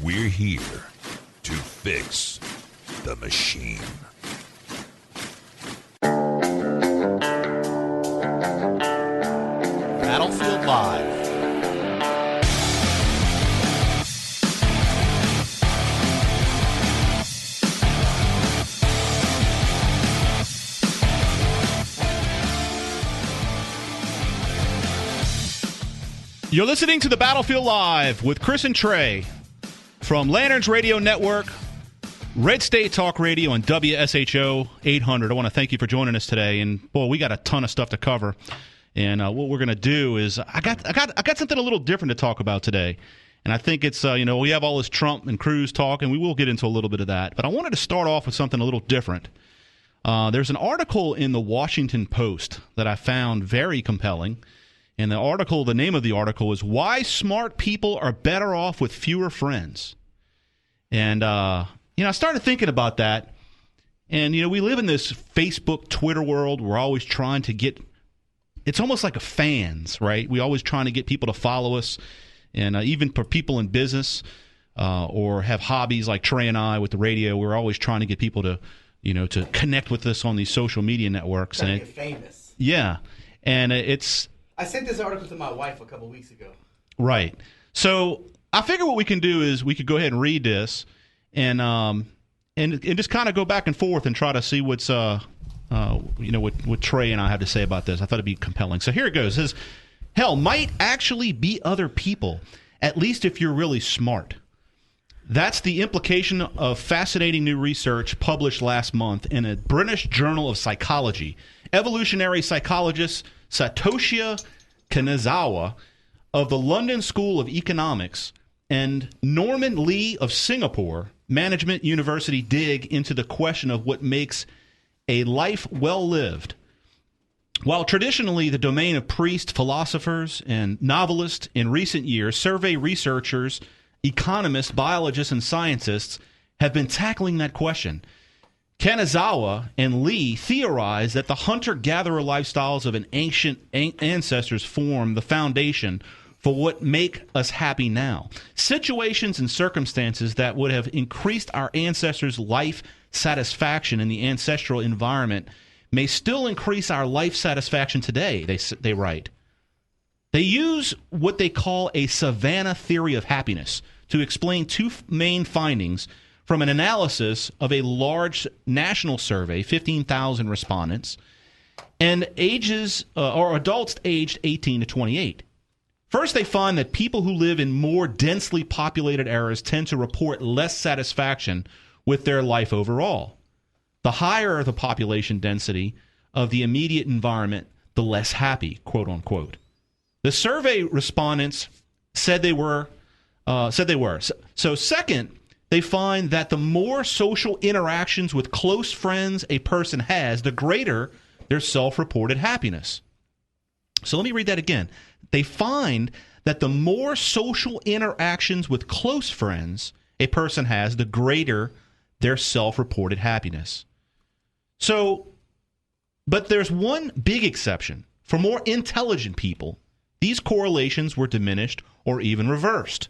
We're here to fix the machine. Battlefield Live. You're listening to the Battlefield Live with Chris and Trey from Lanterns Radio Network, Red State Talk Radio, and WSHO 800. I want to thank you for joining us today. And boy, we got a ton of stuff to cover. And what we're going to do is I got something a little different to talk about today. And I think it's we have all this Trump and Cruz talk, and we will get into a little bit of that. But I wanted to start off with something a little different. There's an article in the Washington Post that I found very compelling. And the name of the article is Why Smart People Are Better Off with Fewer Friends. And, I started thinking about that. And, we live in this Facebook, Twitter world. We're always trying to get – it's almost like a fans, right? We're always trying to get people to follow us. And even for people in business or have hobbies like Trey and I with the radio, we're always trying to get people to, to connect with us on these social media networks. Trying to get famous. Yeah. And it's – I sent this article to my wife a couple weeks ago. Right. So I figure what we can do is we could go ahead and read this and just kind of go back and forth and try to see what's what Trey and I have to say about this. I thought it'd be compelling. So here it goes. It says, hell, might actually be other people, at least if you're really smart. That's the implication of fascinating new research published last month in a British Journal of Psychology. Evolutionary psychologist Satoshi Kanazawa of the London School of Economics and Norman Lee of Singapore Management University dig into the question of what makes a life well lived. While traditionally the domain of priests, philosophers, and novelists, in recent years, survey researchers, economists, biologists, and scientists have been tackling that question. Kanazawa and Lee theorize that the hunter-gatherer lifestyles of an ancient ancestors form the foundation for what make us happy now. Situations and circumstances that would have increased our ancestors' life satisfaction in the ancestral environment may still increase our life satisfaction today, they write. They use what they call a Savannah theory of happiness to explain two main findings from an analysis of a large national survey, 15,000 respondents, and adults aged 18 to 28. First, they find that people who live in more densely populated areas tend to report less satisfaction with their life overall. The higher the population density of the immediate environment, the less happy, quote unquote. The survey respondents said they were. So second, they find that the more social interactions with close friends a person has, the greater their self-reported happiness. So let me read that again. They find that the more social interactions with close friends a person has, the greater their self-reported happiness. So, but there's one big exception. For more intelligent people, these correlations were diminished or even reversed.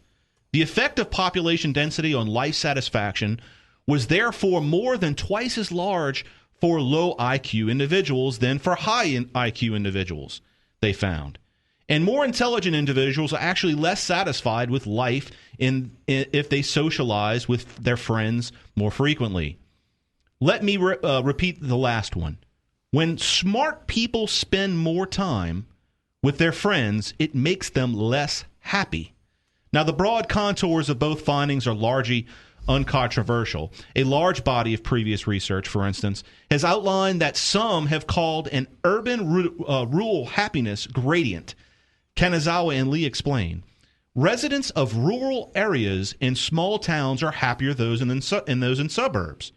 The effect of population density on life satisfaction was therefore more than twice as large for low IQ individuals than for high IQ individuals, they found. And more intelligent individuals are actually less satisfied with life if they socialize with their friends more frequently. Let me repeat the last one. When smart people spend more time with their friends, it makes them less happy. Now, the broad contours of both findings are largely uncontroversial. A large body of previous research, for instance, has outlined that some have called an urban-rural happiness gradient. Kanazawa and Lee explain. Residents of rural areas in small towns are happier than those in suburbs,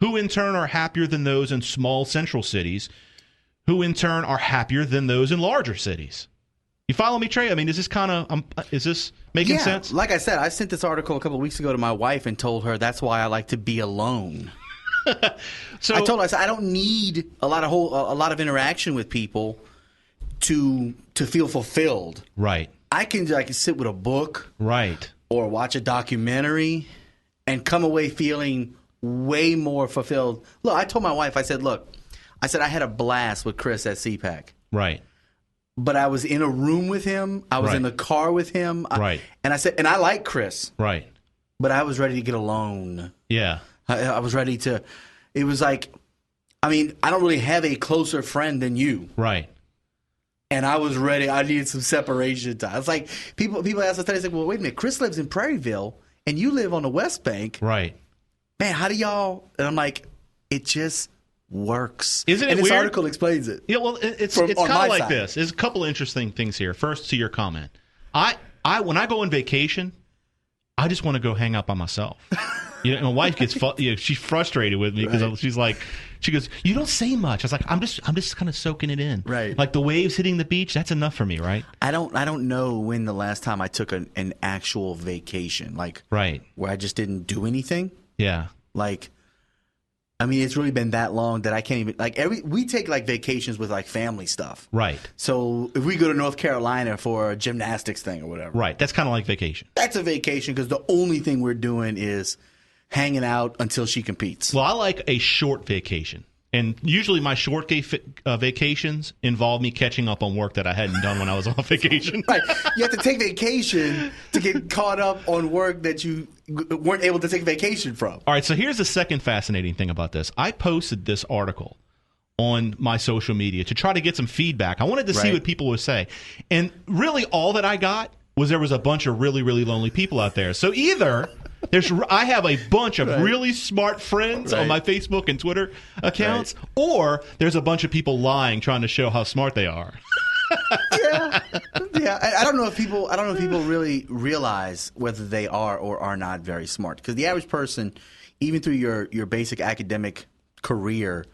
who in turn are happier than those in small central cities, who in turn are happier than those in larger cities. You follow me, Trey? I mean, is this making sense? Like I said, I sent this article a couple of weeks ago to my wife and told her that's why I like to be alone. So I told her, I said, I don't need a lot of interaction with people to feel fulfilled. Right. I can sit with a book. Right. or watch a documentary and come away feeling way more fulfilled. Look, I told my wife, I said, I had a blast with Chris at CPAC. Right. But I was in a room with him. I was in the car with him. Right. And I said, and I like Chris. Right. But I was ready to get alone. Yeah. I was ready to, it was like, I mean, I don't really have a closer friend than you. Right. And I was ready. I needed some separation time. It's like people ask us, they say, well, wait a minute, Chris lives in Prairieville and you live on the West Bank. Right. Man, how do y'all? And I'm like, it just works. Isn't it and this weird? article explains it. Yeah, well, it's kind of like side. This. There's a couple interesting things here. First, to your comment. When I go on vacation, I just want to go hang out by myself. You know, my wife gets she's frustrated with me because she's like, she goes, "You don't say much." I was like, "I'm just kind of soaking it in." Right. Like the waves hitting the beach, that's enough for me, right? I don't know when the last time I took an actual vacation, like where I just didn't do anything. Yeah. Like, I mean, it's really been that long that I can't even like we take like vacations with like family stuff. Right. So if we go to North Carolina for a gymnastics thing or whatever. Right. That's kind of like vacation. That's a vacation because the only thing we're doing is hanging out until she competes. Well, I like a short vacation. And usually my short vacations involve me catching up on work that I hadn't done when I was on vacation. Right. You have to take vacation to get caught up on work that you weren't able to take vacation from. All right, so here's the second fascinating thing about this. I posted this article on my social media to try to get some feedback. I wanted to see what people would say. And really all that I got was there was a bunch of really, really lonely people out there. So either... I have a bunch of really smart friends on my Facebook and Twitter accounts, or there's a bunch of people lying trying to show how smart they are. Yeah. I don't know if people really realize whether they are or are not very smart, because the average person, even through your basic academic career,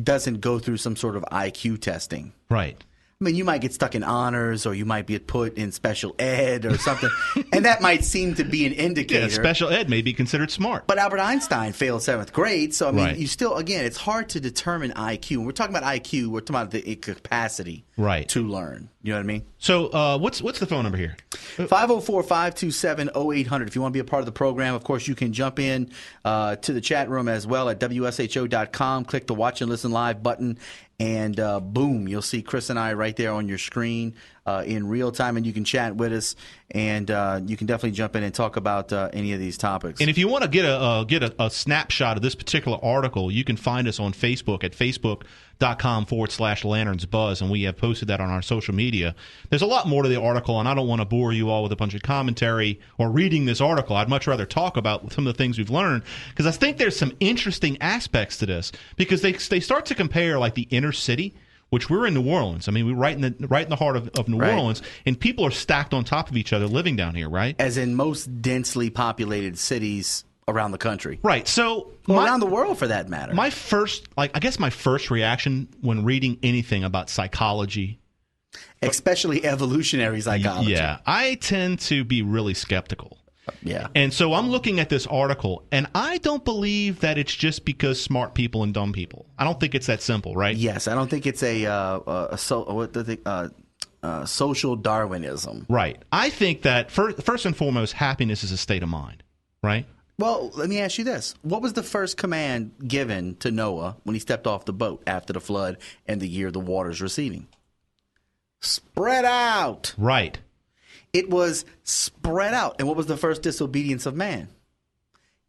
doesn't go through some sort of IQ testing. Right. I mean, you might get stuck in honors, or you might get put in special ed or something, and that might seem to be an indicator. Yeah, special ed may be considered smart. But Albert Einstein failed 7th grade, so I mean, you still, again, it's hard to determine IQ. When we're talking about IQ, we're talking about the capacity to learn. You know what I mean? So what's the phone number here? 504-527-0800. If you want to be a part of the program, of course, you can jump in to the chat room as well at WSHO.com. Click the Watch and Listen Live button, and boom, you'll see Chris and I right there on your screen in real time, and you can chat with us, and you can definitely jump in and talk about any of these topics. And if you want to get a snapshot of this particular article, you can find us on Facebook at facebook.com/LanternsBuzz, and we have posted that on our social media. There's a lot more to the article, and I don't want to bore you all with a bunch of commentary or reading this article. I'd much rather talk about some of the things we've learned, because I think there's some interesting aspects to this, because they start to compare like the inner city, which we're in New Orleans. I mean, we're right in the heart of New Orleans, and people are stacked on top of each other living down here, right? As in most densely populated cities around the country. Right. So around the world, for that matter. My first reaction when reading anything about psychology, especially evolutionary psychology. Yeah, I tend to be really skeptical. Yeah. And so I'm looking at this article, and I don't believe that it's just because smart people and dumb people. I don't think it's that simple, right? Yes, I don't think it's social Darwinism. Right. I think that first and foremost, happiness is a state of mind, right? Well, let me ask you this. What was the first command given to Noah when he stepped off the boat after the flood and the year the waters receding? Spread out. Right. It was spread out. And what was the first disobedience of man?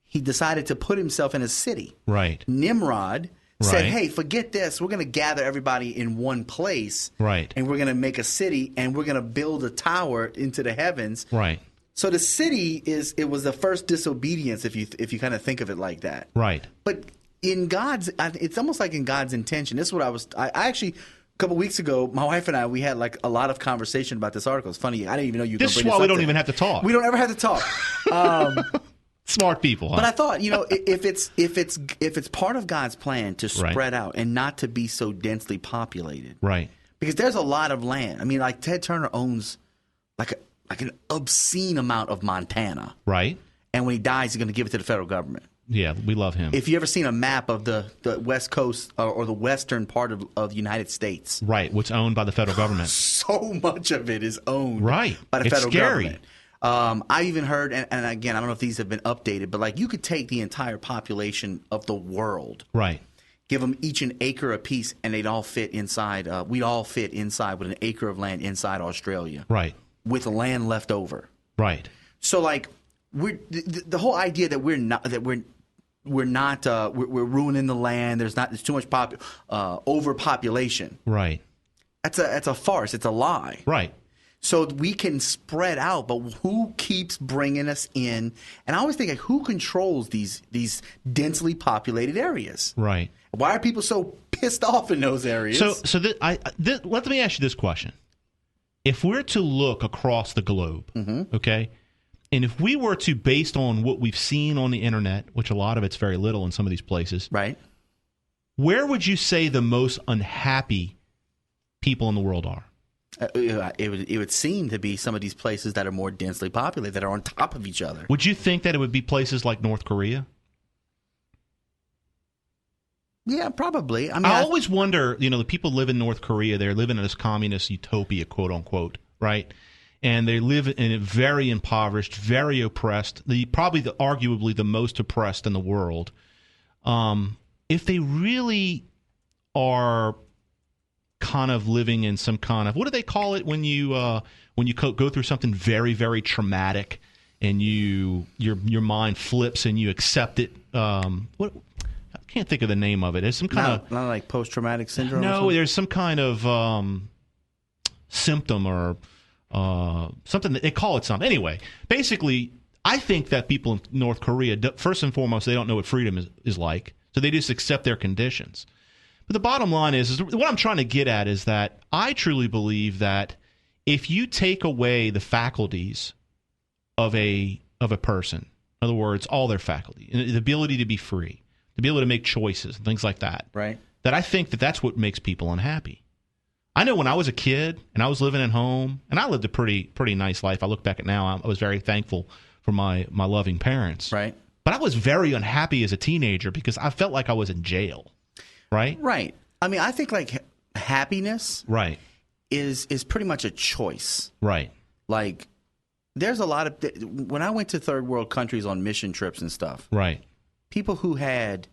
He decided to put himself in a city. Right. Nimrod said, hey, forget this. We're going to gather everybody in one place. Right. And we're going to make a city, and we're going to build a tower into the heavens. Right. So the city was the first disobedience, if you kind of think of it like that. Right. But in God's, it's almost like in God's intention. This is what I actually, a couple weeks ago, my wife and I, we had like a lot of conversation about this article. It's funny. I didn't even know you. This is why we don't even have to talk. We don't ever have to talk. Smart people. Huh? But I thought, if it's part of God's plan to spread out and not to be so densely populated, right? Because there's a lot of land. I mean, like Ted Turner owns like an obscene amount of Montana, right? And when he dies, he's going to give it to the federal government. Yeah, we love him. If you ever seen a map of the West Coast or the western part of the United States, right, what's owned by the federal government, so much of it is owned by the federal government. I even heard, and again, I don't know if these have been updated, but like you could take the entire population of the world, right? Give them each an acre apiece, and they'd all fit inside. We'd all fit inside with an acre of land inside Australia, right? With land left over, right? So like the whole idea that we're ruining the land. There's too much overpopulation. Right. That's a farce. It's a lie. Right. So we can spread out, but who keeps bringing us in? And I always think, like, who controls these densely populated areas? Right. Why are people so pissed off in those areas? So let me ask you this question: if we're to look across the globe, okay, and if we were to, based on what we've seen on the internet, which a lot of it's very little in some of these places, right? Where would you say the most unhappy people in the world are? It would seem to be some of these places that are more densely populated, that are on top of each other. Would you think that it would be places like North Korea? Yeah, probably. I mean, I always wonder, the people live in North Korea, they're living in this communist utopia, quote unquote, right? And they live in a very impoverished, very oppressed, arguably the most oppressed in the world. If they really are kind of living in some kind of, what do they call it when you go through something very, very traumatic and your mind flips and you accept it? What? I can't think of the name of it. It's some kind of, not like post-traumatic syndrome. No, there's some kind of symptom or something that they call it something. Anyway, basically, I think that people in North Korea, first and foremost, they don't know what freedom is like, so they just accept their conditions. But the bottom line is what I'm trying to get at is that I truly believe that if you take away the faculties of a person, in other words, all their faculty, the ability to be free, to be able to make choices and things like that, right? That I think that's what makes people unhappy. I know when I was a kid and I was living at home, and I lived a pretty nice life. I look back at now, I was very thankful for my loving parents. Right. But I was very unhappy as a teenager because I felt like I was in jail. Right? Right. I mean, I think like happiness is pretty much a choice. Right. Like there's a lot of when I went to third world countries on mission trips and stuff. Right. People who had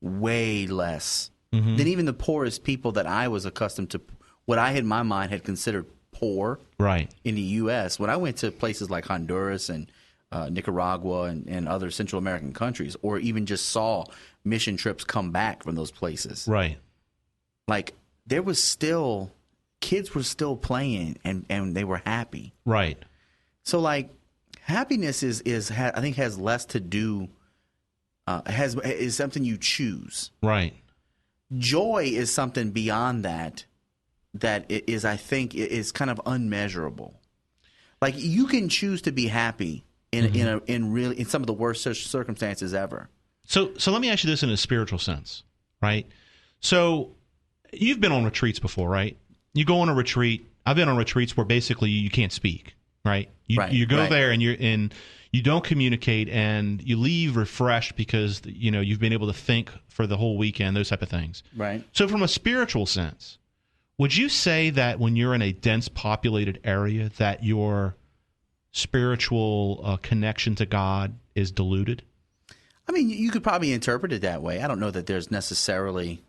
way less than even the poorest people that I was accustomed to, what I in my mind had considered poor. Right. In the U.S. When I went to places like Honduras and Nicaragua and other Central American countries, or even just saw mission trips come back from those places. Right. Like there was still, kids were still playing and they were happy. Right. So like happiness is I think has less to do, is something you choose. Right. Joy is something beyond that is, I think, is kind of unmeasurable. Like you can choose to be happy in some of the worst circumstances ever. So let me ask you this in a spiritual sense, right? So you've been on retreats before, right? You go on a retreat. I've been on retreats where basically you can't speak, right? You go there and you don't communicate and you leave refreshed because you've been able to think for the whole weekend, those type of things. Right. So from a spiritual sense, would you say that when you're in a dense populated area that your spiritual connection to God is diluted? I mean, you could probably interpret it that way. I don't know that there's necessarily.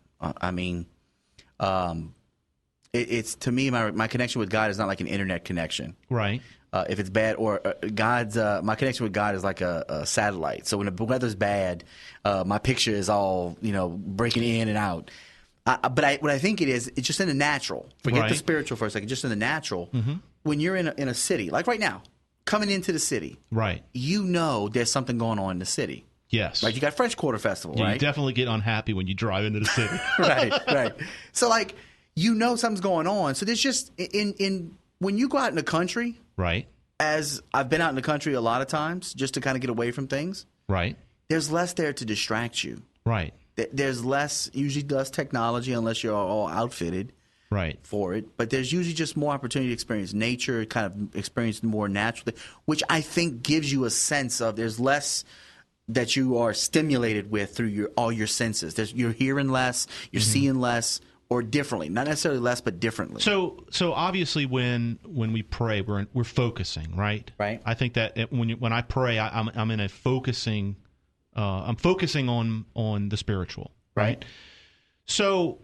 It's to me, my connection with God is not like an internet connection, right? If it's bad, or my connection with God is like a satellite. So when the weather's bad, my picture is all breaking in and out. But what I think it is, it's just in the natural. Forget the spiritual for a second. Just in the natural. When you're in a city, like right now, coming into the city, right? There's something going on in the city. Yes. Like you got French Quarter Festival, right? You definitely get unhappy when you drive into the city. Right. So like something's going on. So there's just when you go out in the country, right? As I've been out in the country a lot of times, just to kind of get away from things, right? There's less there to distract you, right? There's usually less technology unless you're all outfitted, right, for it. But there's usually just more opportunity to experience nature, kind of experience more naturally, which I think gives you a sense of there's less that you are stimulated with through all your senses. You're hearing less, you're seeing less, or differently, not necessarily less, but differently. So obviously, when we pray, we're focusing, right? Right. I think that when I pray, I'm in a focusing. I'm focusing on the spiritual, right? So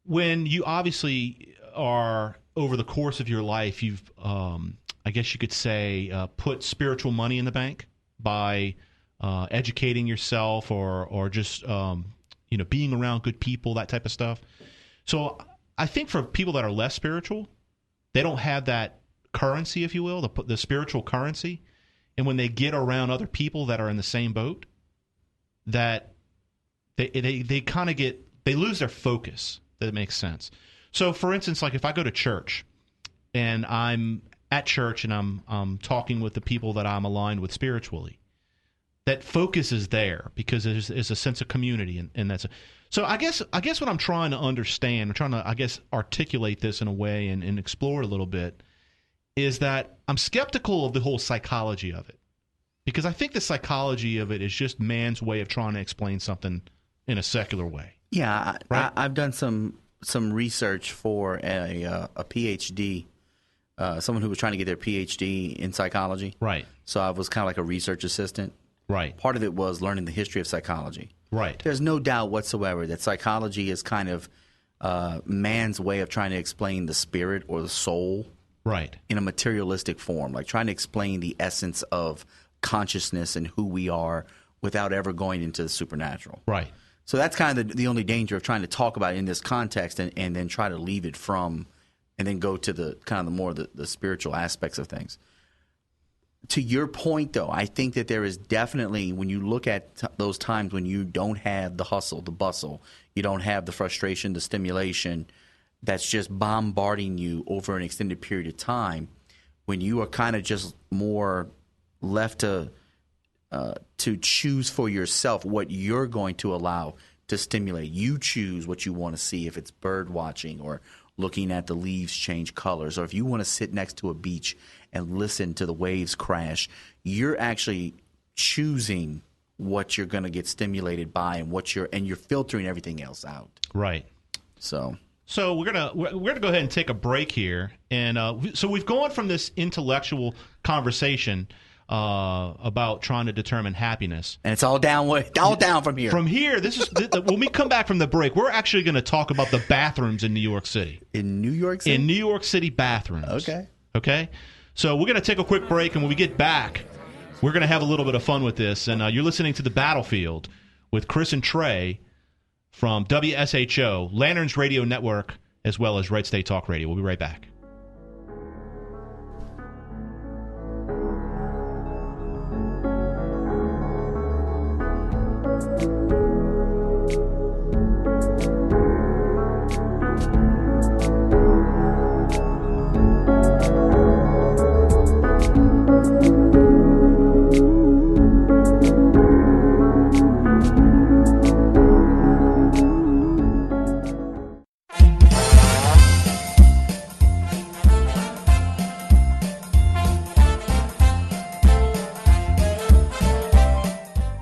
when you obviously are over the course of your life, you've I guess you could say put spiritual money in the bank by educating yourself or just being around good people, that type of stuff. So I think for people that are less spiritual, they don't have that currency, if you will, the spiritual currency. And when they get around other people that are in the same boat, that they kind of they lose their focus. That makes sense. So, for instance, like if I go to church and I'm at church and I'm talking with the people that I'm aligned with spiritually, that focus is there because there's a sense of community, and that's so. I guess what I'm trying to understand, I'm trying to articulate this in a way and explore a little bit, is that I'm skeptical of the whole psychology of it, because I think the psychology of it is just man's way of trying to explain something in a secular way. Yeah, right? I've done some research for a PhD. Someone who was trying to get their PhD in psychology. Right. So I was kind of like a research assistant. Right. Part of it was learning the history of psychology. Right. There's no doubt whatsoever that psychology is kind of man's way of trying to explain the spirit or the soul. Right. In a materialistic form, like trying to explain the essence of consciousness and who we are without ever going into the supernatural. Right. So that's kind of the only danger of trying to talk about it in this context and then try to leave it from and then go to the kind of the more the spiritual aspects of things. To your point, though, I think that there is definitely, when you look at those times when you don't have the hustle, the bustle, you don't have the frustration, the stimulation that's just bombarding you over an extended period of time, when you are kind of just more left to choose for yourself what you're going to allow to stimulate. You choose what you want to see, if it's bird watching or looking at the leaves change colors, or if you want to sit next to a beach and listen to the waves crash, you're actually choosing what you're going to get stimulated by and you're filtering everything else out. Right. So we're gonna go ahead and take a break here, and so we've gone from this intellectual conversation about trying to determine happiness, and it's all down from here. From here, this is when we come back from the break, we're actually going to talk about the bathrooms in New York City. In New York City? In New York City bathrooms. Okay. So we're going to take a quick break, and when we get back, we're going to have a little bit of fun with this. And you're listening to The Battlefield with Chris and Trey from WSHO, Lanterns Radio Network, as well as Red State Talk Radio. We'll be right back.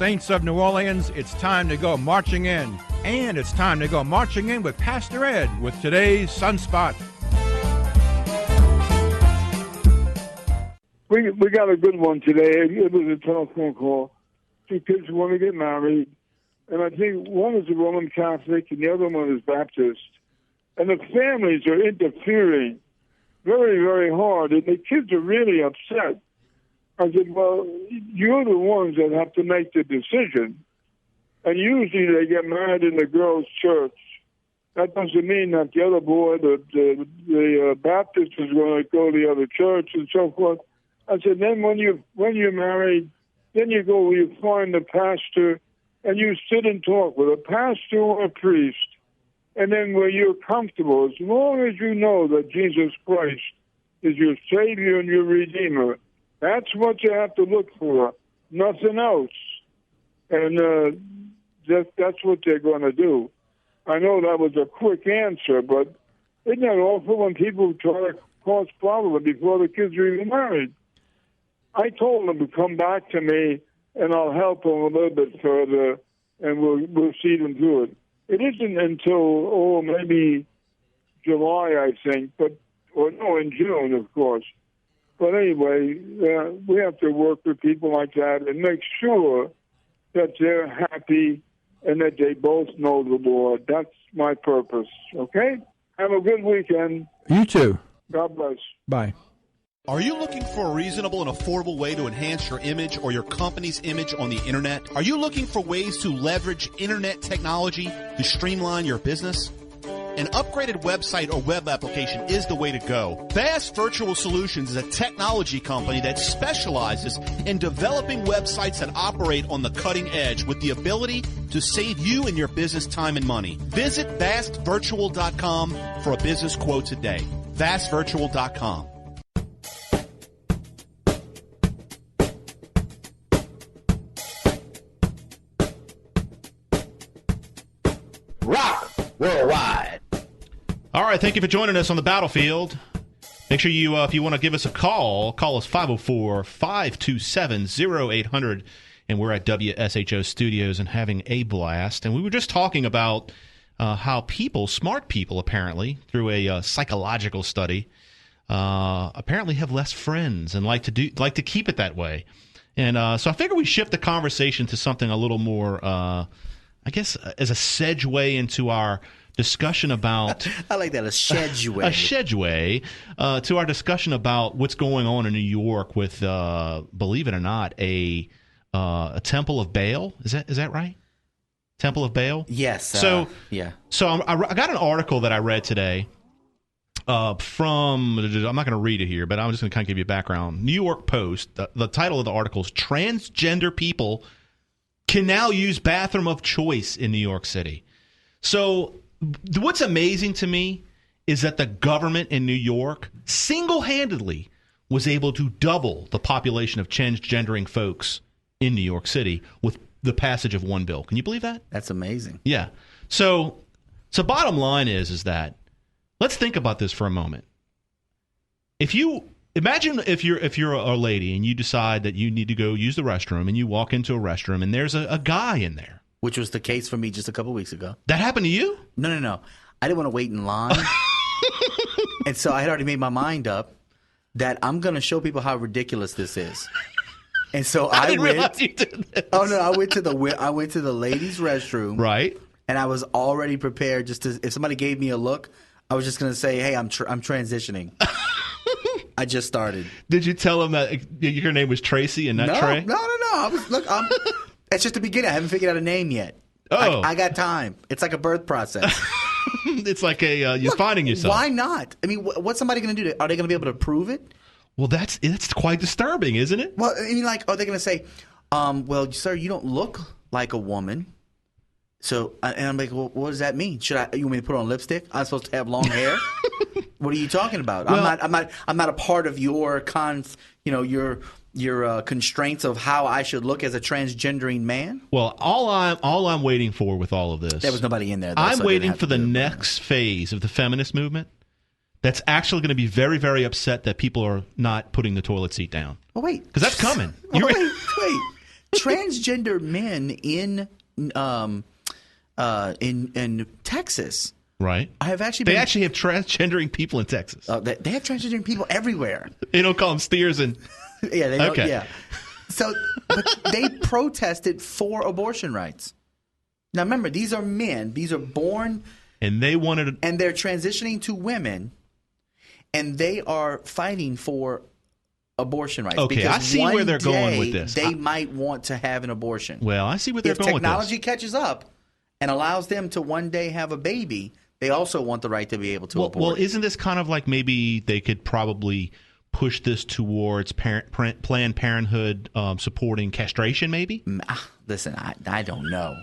Saints of New Orleans, it's time to go marching in. And it's time to go marching in with Pastor Ed with today's Sunspot. We got a good one today. It was a telephone call. Two kids who want to get married. And I think one is a Roman Catholic and the other one is Baptist. And the families are interfering very, very hard. And the kids are really upset. I said, well, you're the ones that have to make the decision. And usually they get married in the girls' church. That doesn't mean that the other boy, the Baptist, is going to go to the other church and so forth. I said, then when you're married, then you go, you find the pastor, and you sit and talk with a pastor or a priest. And then where you're comfortable, as long as you know that Jesus Christ is your Savior and your Redeemer, that's what you have to look for, nothing else. And that's what they're going to do. I know that was a quick answer, but isn't that awful when people try to cause problems before the kids are even married? I told them to come back to me, and I'll help them a little bit further, and we'll see them through it. It isn't until, maybe July, I think, in June, of course. But anyway, we have to work with people like that and make sure that they're happy and that they both know the Lord. That's my purpose, okay? Have a good weekend. You too. God bless. Bye. Are you looking for a reasonable and affordable way to enhance your image or your company's image on the internet? Are you looking for ways to leverage internet technology to streamline your business? An upgraded website or web application is the way to go. Vast Virtual Solutions is a technology company that specializes in developing websites that operate on the cutting edge with the ability to save you and your business time and money. Visit vastvirtual.com for a business quote today. vastvirtual.com. Rock worldwide. All right, thank you for joining us on the battlefield. Make sure you, if you want to give us a call us 504-527-0800, and we're at WSHO Studios and having a blast. And we were just talking about how people, smart people apparently, through a psychological study, apparently have less friends and like to keep it that way. And so I figure we shift the conversation to something a little more, I guess, as a segue into our discussion about I like that, a segue. A segue to our discussion about what's going on in New York with, believe it or not, a temple of BAAL. Is that right? Temple of BAAL? Yes. So I got an article that I read today from, I'm not going to read it here, but I'm just going to kind of give you a background. New York Post, the title of the article is Transgender People Can Now Use Bathroom of Choice in New York City. So what's amazing to me is that the government in New York single-handedly was able to double the population of transgendering folks in New York City with the passage of one bill. Can you believe that? That's amazing. Yeah. So bottom line is that, let's think about this for a moment. Imagine if you're a lady and you decide that you need to go use the restroom, and you walk into a restroom and there's a guy in there. Which was the case for me just a couple weeks ago. That happened to you? No. I didn't want to wait in line. And so I had already made my mind up that I'm going to show people how ridiculous this is. And so I didn't went. realize you did this. Oh no, I went to the ladies' restroom. Right. And I was already prepared just to, if somebody gave me a look, I was just going to say, "Hey, I'm transitioning." I just started. Did you tell him that your name was Tracy and not Trey? No. It's just the beginning. I haven't figured out a name yet. Oh. I got time. It's like a birth process. It's like you're finding yourself. Why not? I mean, what's somebody going to do? Are they going to be able to prove it? Well, it's quite disturbing, isn't it? Well, I mean, like, are they going to say, well, sir, you don't look like a woman. So, and I'm like, well, what does that mean? You want me to put on lipstick? I'm supposed to have long hair? What are you talking about? Well, I'm not a part of your your constraints of how I should look as a transgendering man. Well, all I'm waiting for with all of this, there was nobody in there, though, I'm waiting for the next phase of the feminist movement that's actually going to be very, very upset that people are not putting the toilet seat down. Oh, wait. Because that's coming. Wait. Transgender men in Texas. Right. They actually have transgendering people in Texas. They have transgendering people everywhere. They don't call them steers and... Yeah, they don't. Okay. Yeah. So, but they protested for abortion rights. Now, remember, these are men. These are born... And they wanted... And they're transitioning to women, and they are fighting for abortion rights. Okay, I see where they're going with this. They might want to have an abortion. Well, I see where they're going with this. If technology catches up and allows them to one day have a baby, they also want the right to be able to abort. Well, isn't this kind of like maybe they could probably push this towards Planned Parenthood supporting castration, maybe? Listen, I don't know.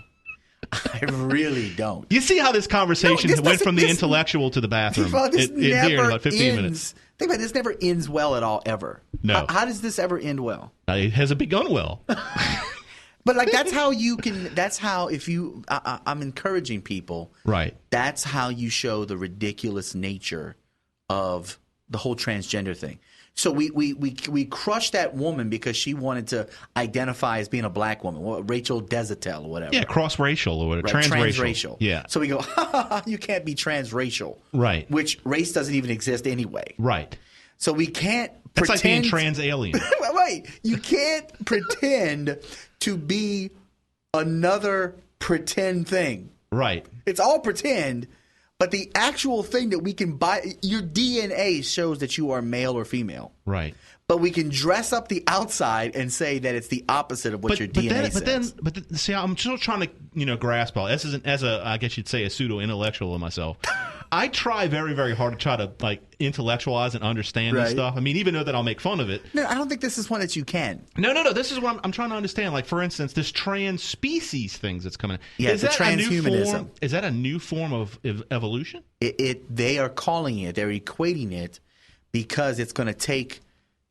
I really don't. You see how this conversation went from the intellectual to the bathroom here in about 15 minutes. Think about it, this never ends well at all, ever. No. How does this ever end well? It hasn't begun well. But like that's how if you I'm encouraging people. Right. That's how you show the ridiculous nature of the whole transgender thing. So we crushed that woman because she wanted to identify as being a black woman, Rachel Desatel or whatever. Yeah, cross-racial or whatever. Right, transracial. Yeah. So we go, you can't be transracial. Right. Which race doesn't even exist anyway. Right. So we can't That's pretend. like being trans-alien. Right. You can't pretend to be another pretend thing. Right. It's all pretend. But the actual thing that we can buy, your DNA shows that you are male or female. Right. But we can dress up the outside and say that it's the opposite of what your DNA says. But then, see, I'm still trying to grasp all this. As a, I guess you'd say, a pseudo-intellectual of myself. I try very, very hard to try to intellectualize and understand this stuff. I mean, even though that I'll make fun of it. No, I don't think this is one that you can. No. This is what I'm trying to understand. Like, for instance, this trans species things that's coming. Yeah, is the that transhumanism. Is that a new form of evolution? They are calling it. They're equating it because it's going to take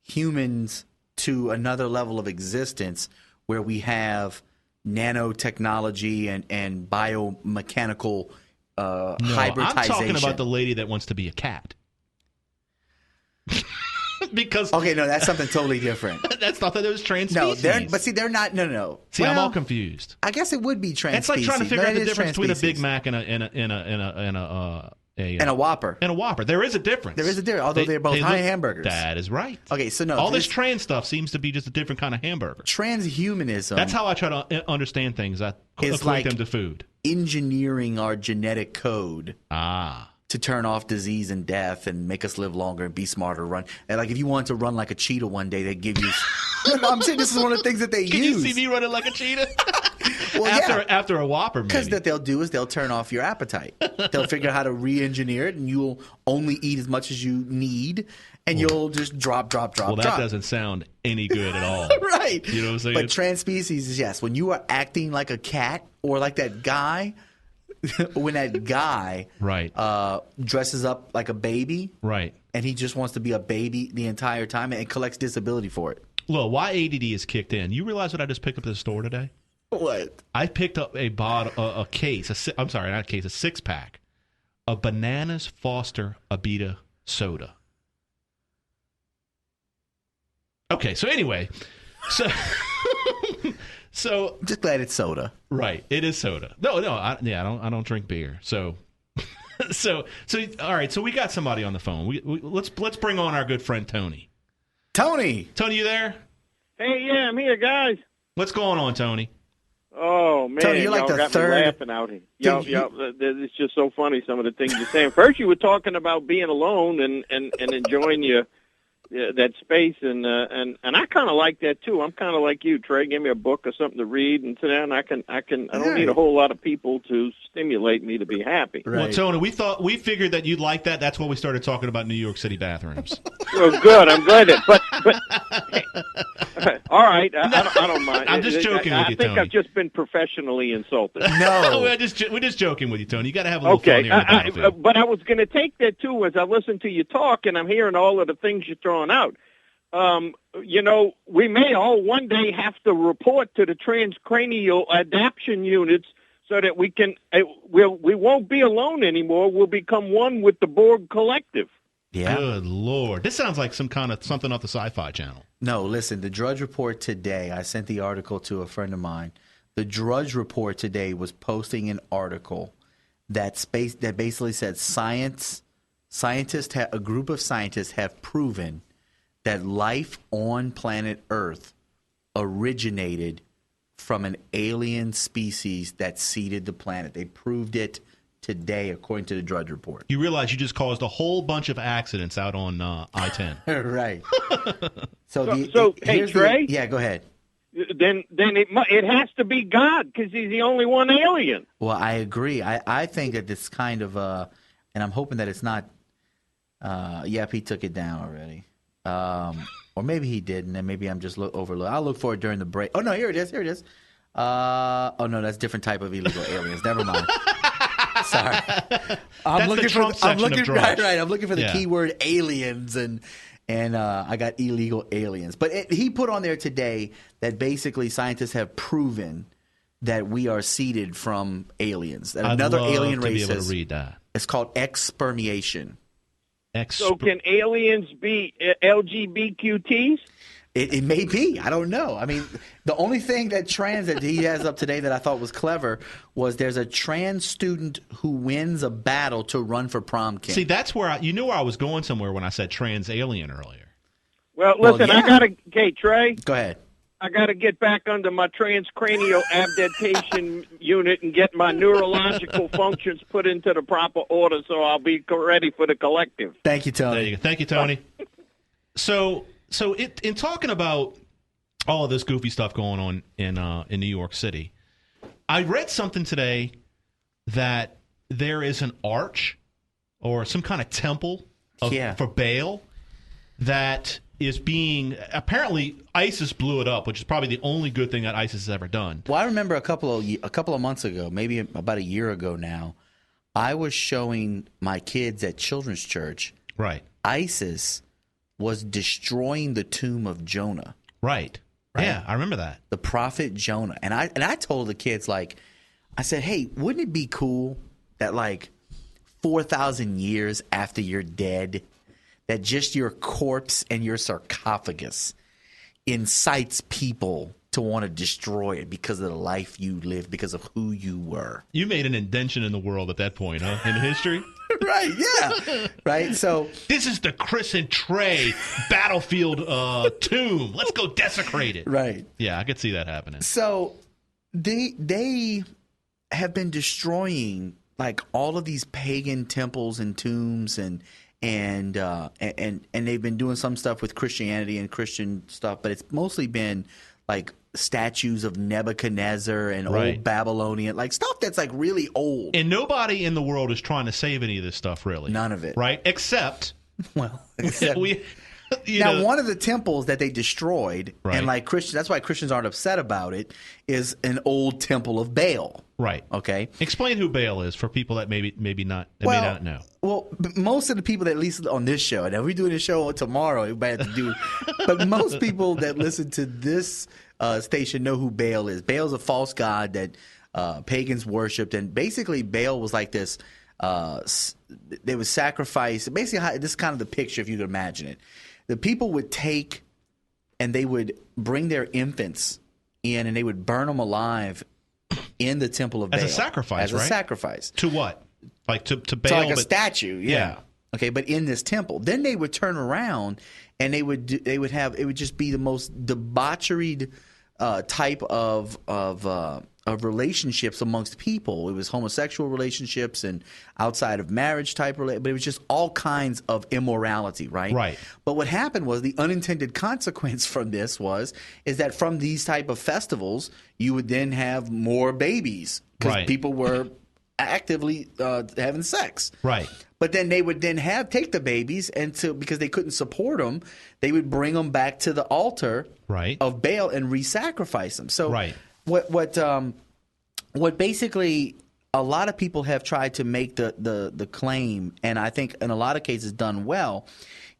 humans to another level of existence where we have nanotechnology and biomechanical hybridization. I'm talking about the lady that wants to be a cat. Because okay, no, that's something totally different. That's not that it was trans species. No, they're not. No. See, I'm all confused. I guess it would be trans. It's like trying to figure out the difference between a Big Mac and a Whopper. And a Whopper. There is a difference. There is a difference, although they're both high hamburgers. That is right. Okay, so no. All this trans stuff seems to be just a different kind of hamburger. Transhumanism. That's how I try to understand things. I equate them to food. Engineering our genetic code. Ah. To turn off disease and death and make us live longer and be smarter, run. And like if you wanted to run like a cheetah one day, they'd give you. I'm saying this is one of the things that they use. Can you see me running like a cheetah? Well, after a Whopper, maybe. Because what they'll do is they'll turn off your appetite. They'll figure out how to re-engineer it, and you'll only eat as much as you need, and you'll just drop. Well, that doesn't sound any good at all. Right. You know what I'm saying? But trans species is yes. When you are acting like a cat or like that guy. When that guy dresses up like a baby, right, and he just wants to be a baby the entire time and collects disability for it. Look, why ADD is kicked in. You realize what I just picked up at the store today? What? I picked up a six-pack of Bananas Foster Abita soda. Okay, so anyway, So just glad it's soda. Right, it is soda. No, I don't drink beer. So all right. So we got somebody on the phone. Let's bring on our good friend Tony. Tony, you there? Hey, yeah, I'm here, guys. What's going on, Tony? Oh man, Tony, you're like the got third. Me laughing out here. It's just so funny some of the things you're saying. First, you were talking about being alone and enjoying that space, and I kind of like that too. I'm kind of like you, Trey. Give me a book or something to read, and sit down. I don't need a whole lot of people to stimulate me to be happy. Right. Well, Tony, we figured that you'd like that. That's why we started talking about New York City bathrooms. Well, good. I'm glad that. But all right, I don't mind. I'm just joking with you, Tony. I think I've just been professionally insulted. No, we're just joking with you, Tony. You got to have a little fun here in the battlefield. But I was going to take that too as I listen to you talk, and I'm hearing all of the things you're throwing out. We may all one day have to report to the transcranial adaptation units so that we won't be alone anymore. We'll become one with the Borg collective. Yeah. Good Lord. This sounds like something off the Sci-Fi Channel. No, listen, the Drudge Report today, I sent the article to a friend of mine. The Drudge Report today was posting an article that basically said a group of scientists have proven that life on planet Earth originated from an alien species that seeded the planet. They proved it today, according to the Drudge Report. You realize you just caused a whole bunch of accidents out on I-10. Right. Hey, Trey? Yeah, go ahead. Then it has to be God because he's the only one alien. Well, I agree. I think that this kind of and I'm hoping that it's not. Yep, he took it down already. Or maybe he didn't, and maybe I'm just overlooked. I'll look for it during the break. Oh no, here it is. Oh no, that's a different type of illegal aliens. Never mind. Sorry, I'm looking for the keyword aliens, and I got illegal aliens. But he put on there today that basically scientists have proven that we are seeded from aliens. That another alien race. I'd love to be able to read that. It's called exspermiation. So can aliens be LGBTQTs? It may be. I don't know. I mean, the only thing that he has up today that I thought was clever was there's a trans student who wins a battle to run for prom king. See, that's where you knew where I was going somewhere when I said trans alien earlier. Well, listen, yeah. Okay, Trey. Go ahead. I got to get back under my transcranial abduction unit and get my neurological functions put into the proper order so I'll be ready for the collective. Thank you, Tony. There you go. Thank you, Tony. So in talking about all of this goofy stuff going on in New York City, I read something today that there is an arch or some kind of temple for BAAL that is being apparently ISIS blew it up, which is probably the only good thing that ISIS has ever done. Well, I remember a couple of months ago, maybe about a year ago now, I was showing my kids at children's church. Right. ISIS was destroying the tomb of Jonah. Right. Yeah, I remember that. The prophet Jonah. And I told the kids, I said, hey, wouldn't it be cool that 4,000 years after you're dead, that just your corpse and your sarcophagus incites people to want to destroy it because of the life you lived, because of who you were. You made an indention in the world at that point, huh? In history? Right, yeah. Right, so this is the Chris and Trey battlefield tomb. Let's go desecrate it. Right. Yeah, I could see that happening. So they have been destroying all of these pagan temples and tombs and they've been doing some stuff with Christianity and Christian stuff, but it's mostly been statues of Nebuchadnezzar and old Babylonian, stuff that's really old. And nobody in the world is trying to save any of this stuff, really. None of it. Right? Except one of the temples that they destroyed, and Christians, that's why Christians aren't upset about it, is an old temple of Baal. Right. Okay. Explain who Baal is for people that may not know. Well, most of the people that at least on this show, and if we're doing a show tomorrow, everybody has to do. But most people that listen to this station know who Baal is. Baal's a false god that pagans worshipped, and basically Baal was like this. They would sacrifice. Basically, this is kind of the picture, if you could imagine it. The people would take and they would bring their infants in, and they would burn them alive in the temple of Baal. As a sacrifice, As a sacrifice. To what? To Baal? To a statue, yeah. Okay, but in this temple. Then they would turn around and it would just be the most debauchery type of relationships amongst people. It was homosexual relationships and outside of marriage type but it was just all kinds of immorality, right? Right. But what happened was the unintended consequence from this is that from these type of festivals, you would then have more babies because people were actively having sex. Right. But then they would then take the babies because they couldn't support them, they would bring them back to the altar of Baal and re-sacrifice them. So what basically a lot of people have tried to make the claim, and I think in a lot of cases done well,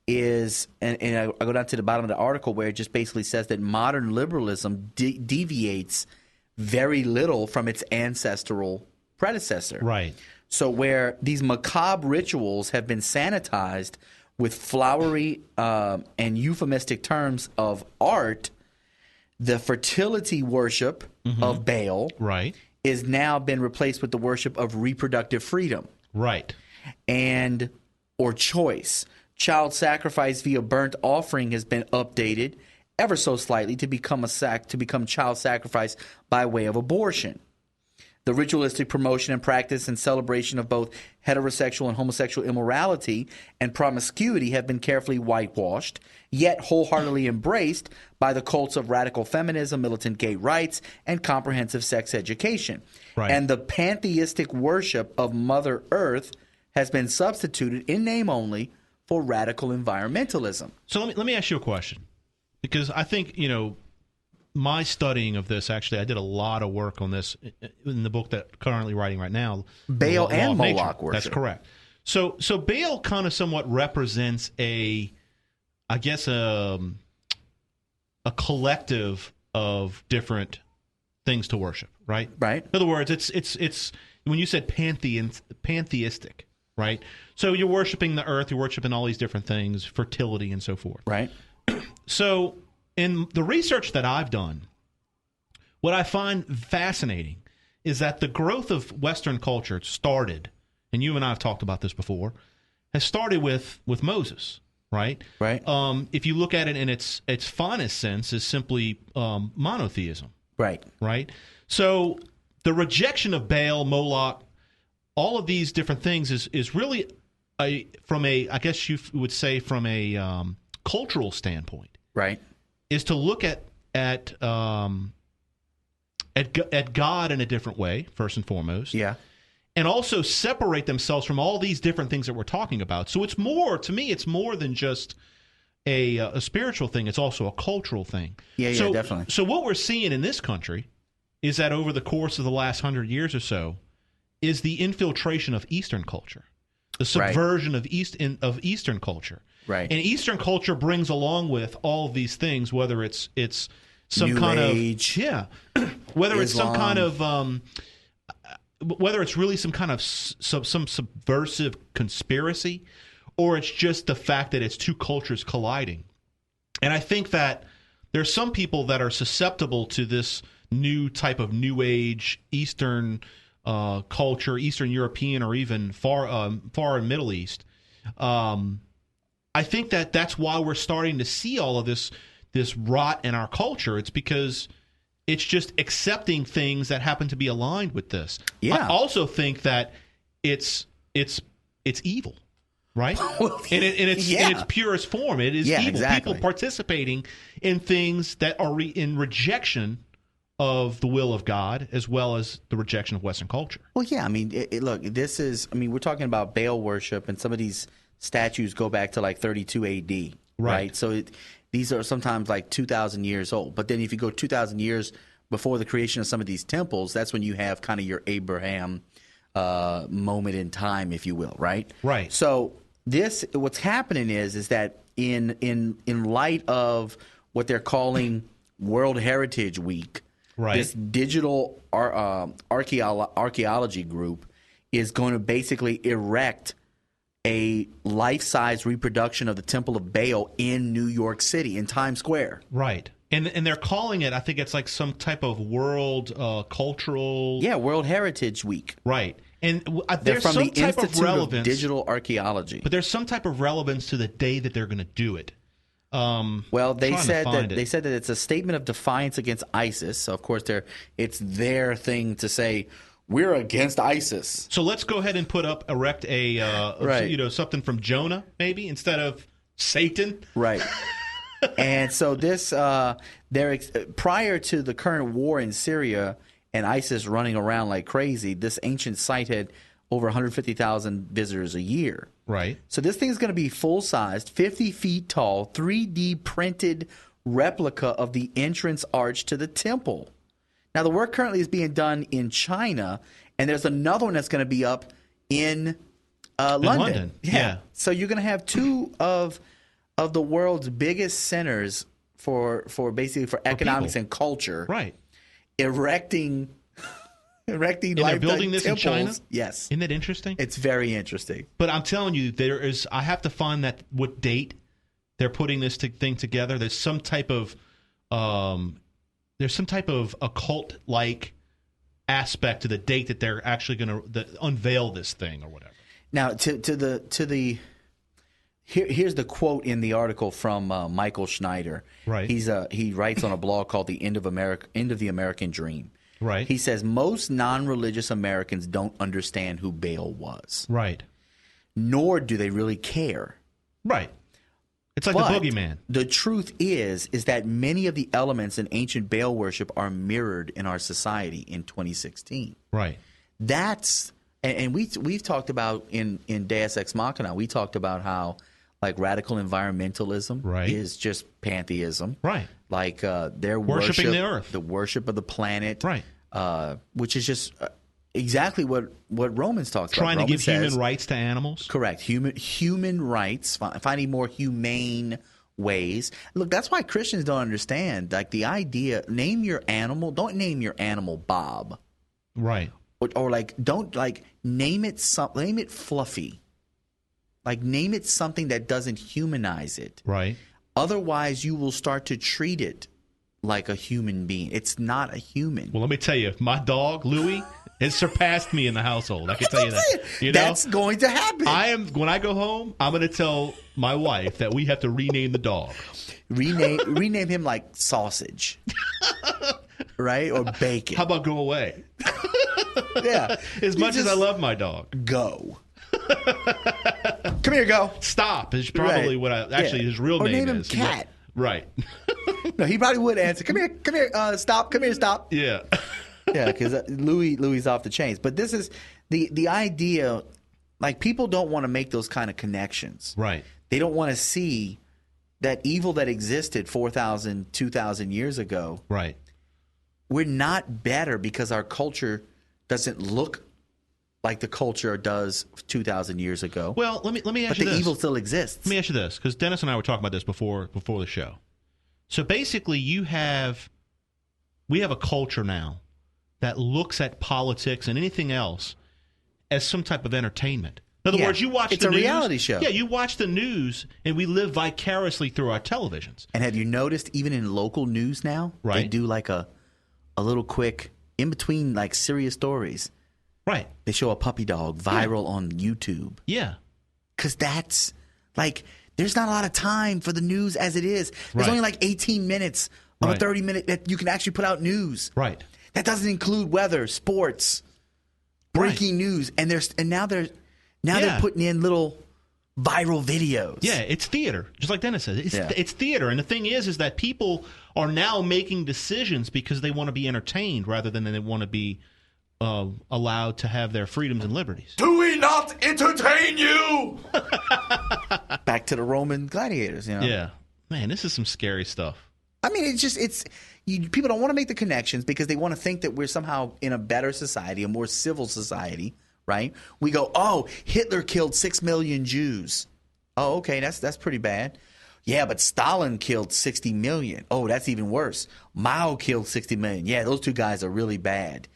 is, and I go down to the bottom of the article where it just basically says that modern liberalism deviates very little from its ancestral predecessor. Right. So where these macabre rituals have been sanitized with flowery and euphemistic terms of art, the fertility worship of Baal is now been replaced with the worship of reproductive freedom. Right. Or choice. Child sacrifice via burnt offering has been updated ever so slightly to become child sacrifice by way of abortion. The ritualistic promotion and practice and celebration of both heterosexual and homosexual immorality and promiscuity have been carefully whitewashed, yet wholeheartedly embraced by the cults of radical feminism, militant gay rights, and comprehensive sex education. Right. And the pantheistic worship of Mother Earth has been substituted in name only for radical environmentalism. So let me ask you a question, because I think, my studying of this, actually, I did a lot of work on this in the book that I'm currently writing right now. Baal and Moloch worship. That's correct. So Baal kind of somewhat represents a collective of different things to worship, right? Right. In other words, it's when you said pantheistic, right? So you're worshiping the earth, you're worshiping all these different things, fertility and so forth. Right. So in the research that I've done, what I find fascinating is that the growth of Western culture started, and you and I have talked about this before, has started with Moses, right? Right. If you look at it in its finest sense, is simply monotheism. Right. Right? So the rejection of Baal, Moloch, all of these different things is really from a, I guess you would say from a cultural standpoint. Right. Is to look at God in a different way, first and foremost. Yeah. And also separate themselves from all these different things that we're talking about. So it's more, to me, it's more than just a spiritual thing. It's also a cultural thing. Yeah, so, definitely. So what we're seeing in this country is that over the course of the last 100 years or so is the infiltration of Eastern culture, the subversion of Eastern culture. Right. And Eastern culture brings along with all of these things, whether it's some New kind Age, of whether Islam. it's some kind of whether it's really some kind of some subversive conspiracy, or it's just the fact that it's two cultures colliding. And I think that there's some people that are susceptible to this new type of New Age Eastern culture, Eastern European, or even far in Middle East. I think that's why we're starting to see all of this rot in our culture. It's because it's just accepting things that happen to be aligned with this. Yeah. I also think that it's evil, right? in its purest form, it is evil. Exactly. People participating in things that are in rejection of the will of God, as well as the rejection of Western culture. Well, yeah. I mean, look, this is. I mean, we're talking about Baal worship, and some of these statues go back to like 32 A.D. Right. So these are sometimes like 2,000 years old. But then if you go 2,000 years before the creation of some of these temples, that's when you have kind of your Abraham moment in time, if you will, right? Right. So what's happening is that in light of what they're calling World Heritage Week, right, this digital archaeology group is going to basically erect a life-size reproduction of the Temple of Baal in New York City, in Times Square. Right. And they're calling it, I think it's like some type of world cultural... Yeah, World Heritage Week. Right. And They're there's from some the type Institute of relevance... Digital Archaeology. But there's some type of relevance to the day that they're going to do it. Well, they said that it's a statement of defiance against ISIS. So, of course, it's their thing to say... We're against ISIS. So let's go ahead and erect a something from Jonah, maybe, instead of Satan. Right. And so this, prior to the current war in Syria and ISIS running around like crazy, this ancient site had over 150,000 visitors a year. Right. So this thing is going to be full-sized, 50 feet tall, 3D printed replica of the entrance arch to the temple. Now, the work currently is being done in China, and there's another one that's going to be up in London. Yeah. So you're going to have two of the world's biggest centers for economics people. and culture. Right. Erecting and they're building this temples. in China? Yes. Isn't that interesting? It's very interesting. But I'm telling you, I have to find that what date they're putting this thing together. There's some type of occult-like aspect to the date that they're actually going to unveil this thing or whatever. Now, here's the quote in the article from Michael Schneider. Right. He writes on a blog called "The End of the American Dream." Right. He says most non-religious Americans don't understand who Baal was. Right. Nor do they really care. Right. It's like but the boogeyman. The truth is that many of the elements in ancient Baal worship are mirrored in our society in 2016. Right. And we've talked about in Deus Ex Machina, we talked about how like radical environmentalism is just pantheism. Right. Like their worshiping worship, the earth, the worship of the planet. Right. Which is just exactly what Romans talks about. Trying to give human rights to animals. Correct. Human rights, finding more humane ways. Look, that's why Christians don't understand like the idea. Name your animal. Don't name your animal Bob. Right. Or like don't like name it Fluffy. Like, name it something that doesn't humanize it. Right. Otherwise, you will start to treat it like a human being. It's not a human. Well, let me tell you, my dog, Louie, has surpassed me in the household. I can tell you that. You know? That's going to happen. When I go home, I'm going to tell my wife that we have to rename the dog. Rename him like Sausage. Right? Or Bacon. How about Go Away? Yeah. As much as I love my dog. Go. Come here, Go. Stop is probably what his real name is. Or name him Cat. Right. No, he probably would answer. Come here, stop. Come here, stop. Yeah. Yeah, because Louie's off the chains. But this is the idea. Like, people don't want to make those kind of connections. Right. They don't want to see that evil that existed 4,000, 2,000 years ago. Right. We're not better because our culture doesn't look like the culture does 2,000 years ago. Well, let me ask you this. But the evil still exists. Let me ask you this, because Dennis and I were talking about this before the show. So basically, we have a culture now that looks at politics and anything else as some type of entertainment. In other words, you watch the news. It's a reality show. Yeah, you watch the news, and we live vicariously through our televisions. And have you noticed, even in local news now, right, they do like a little quick, in between like serious stories. Right. They show a puppy dog viral on YouTube. Yeah. Because that's, like, there's not a lot of time for the news as it is. There's only like 18 minutes of a 30-minute that you can actually put out news. Right. That doesn't include weather, sports, breaking news. And now they're putting in little viral videos. Yeah, it's theater, just like Dennis said. It's theater. And the thing is that people are now making decisions because they want to be entertained rather than they want to be allowed to have their freedoms and liberties. Do we not entertain you? Back to the Roman gladiators, you know? Yeah. Man, this is some scary stuff. I mean, people don't want to make the connections because they want to think that we're somehow in a better society, a more civil society, right? We go, oh, Hitler killed 6 million Jews. Oh, okay, that's pretty bad. Yeah, but Stalin killed 60 million. Oh, that's even worse. Mao killed 60 million. Yeah, those two guys are really bad.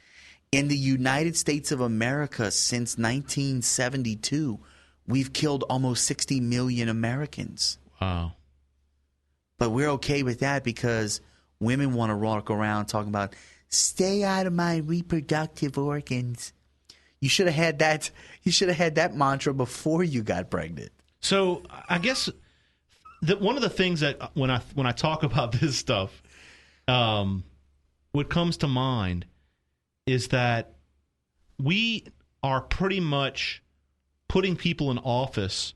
In the United States of America since 1972, we've killed almost 60 million Americans. Wow. But we're okay with that because women want to walk around talking about, stay out of my reproductive organs. You should have had that. You should have had that mantra before you got pregnant. So I guess one of the things that when I talk about this stuff, what comes to mind is that we are pretty much putting people in office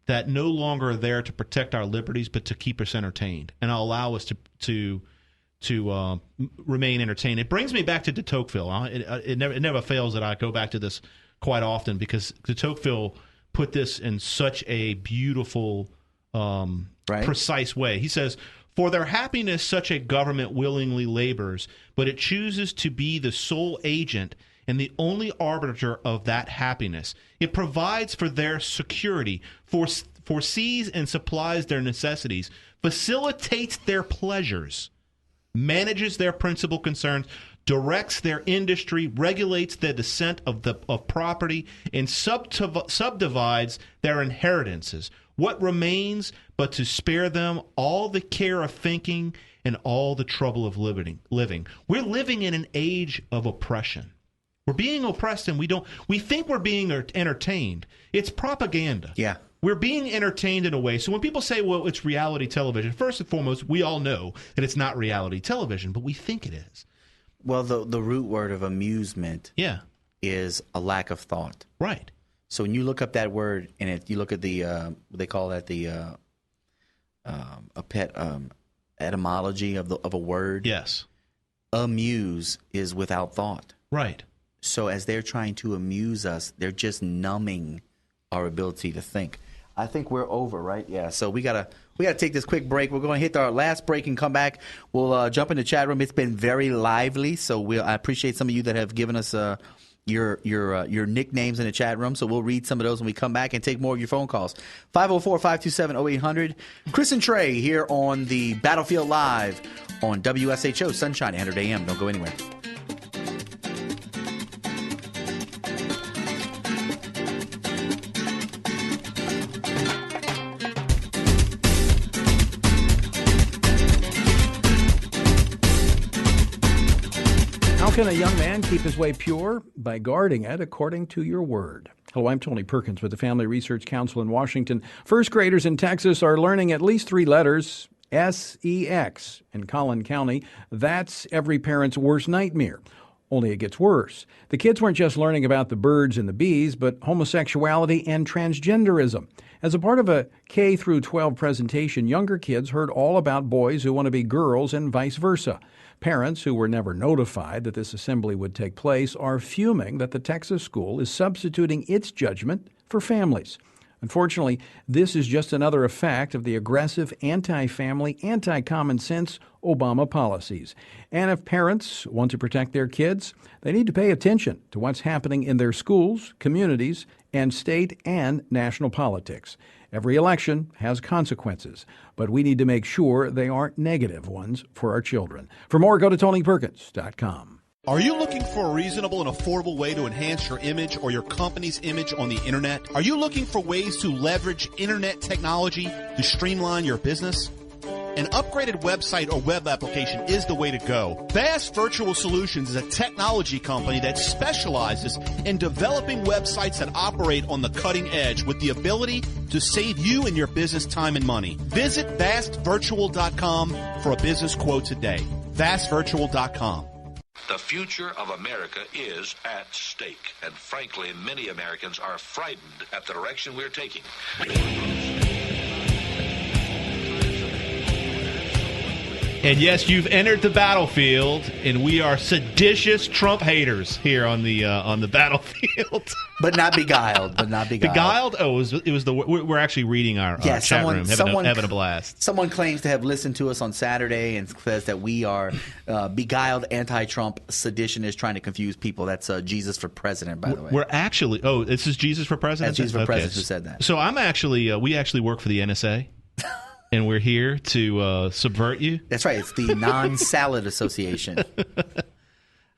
that no longer are there to protect our liberties, but to keep us entertained and allow us to remain entertained. It brings me back to de Tocqueville. It never fails that I go back to this quite often because de Tocqueville put this in such a beautiful, precise way. He says, "For their happiness such a government willingly labors, but it chooses to be the sole agent and the only arbiter of that happiness. It provides for their security, foresees and supplies their necessities, facilitates their pleasures, manages their principal concerns, directs their industry, regulates the descent of property, and subdivides their inheritances. What remains but to spare them all the care of thinking and all the trouble of living? We're living in an age of oppression. We're being oppressed, and we think we're being entertained. It's propaganda. Yeah. We're being entertained in a way. So when people say, well, it's reality television, first and foremost, we all know that it's not reality television, but we think it is. Well, the root word of amusement is a lack of thought. Right. So when you look up that word and you look at the they call that the etymology of a word. Yes. Amuse is without thought. Right. So as they're trying to amuse us, they're just numbing our ability to think. I think we're over, right? Yeah. So we gotta take this quick break. We're going to hit our last break and come back. We'll jump in the chat room. It's been very lively, so I appreciate some of you that have given us your nicknames in the chat room. So we'll read some of those when we come back and take more of your phone calls. 504-527-0800. Chris and Trey here on the Battlefield Live on WSHO Sunshine 800 AM. Don't go anywhere. can a young man keep his way pure? By guarding it according to your word. Hello, I'm Tony Perkins with the Family Research Council in Washington. First graders in Texas are learning at least 3 letters, S-E-X, in Collin County. That's every parent's worst nightmare. Only it gets worse. The kids weren't just learning about the birds and the bees, but homosexuality and transgenderism. As a part of a K through 12 presentation, younger kids heard all about boys who want to be girls and vice versa. Parents who were never notified that this assembly would take place are fuming that the Texas school is substituting its judgment for families. Unfortunately, this is just another effect of the aggressive, anti-family, anti-common sense Obama policies. And if parents want to protect their kids, they need to pay attention to what's happening in their schools, communities, and state and national politics. Every election has consequences, but we need to make sure they aren't negative ones for our children. For more, go to TonyPerkins.com. Are you looking for a reasonable and affordable way to enhance your image or your company's image on the internet? Are you looking for ways to leverage internet technology to streamline your business? An upgraded website or web application is the way to go. Vast Virtual Solutions is a technology company that specializes in developing websites that operate on the cutting edge with the ability to save you and your business time and money. Visit vastvirtual.com for a business quote today. vastvirtual.com. The future of America is at stake, and frankly, many Americans are frightened at the direction we're taking. And yes, you've entered the battlefield, and we are seditious Trump haters here on the battlefield. But not beguiled. Beguiled? Oh, it was we're actually reading our chat room, having a blast. Someone claims to have listened to us on Saturday and says that we are beguiled, anti-Trump seditionists trying to confuse people. That's Jesus for President, by the way. We're actually, this is Jesus for President? That's Jesus for President who said that. So I'm actually, we actually work for the NSA. And we're here to subvert you. That's right. It's the Non-Salad Association.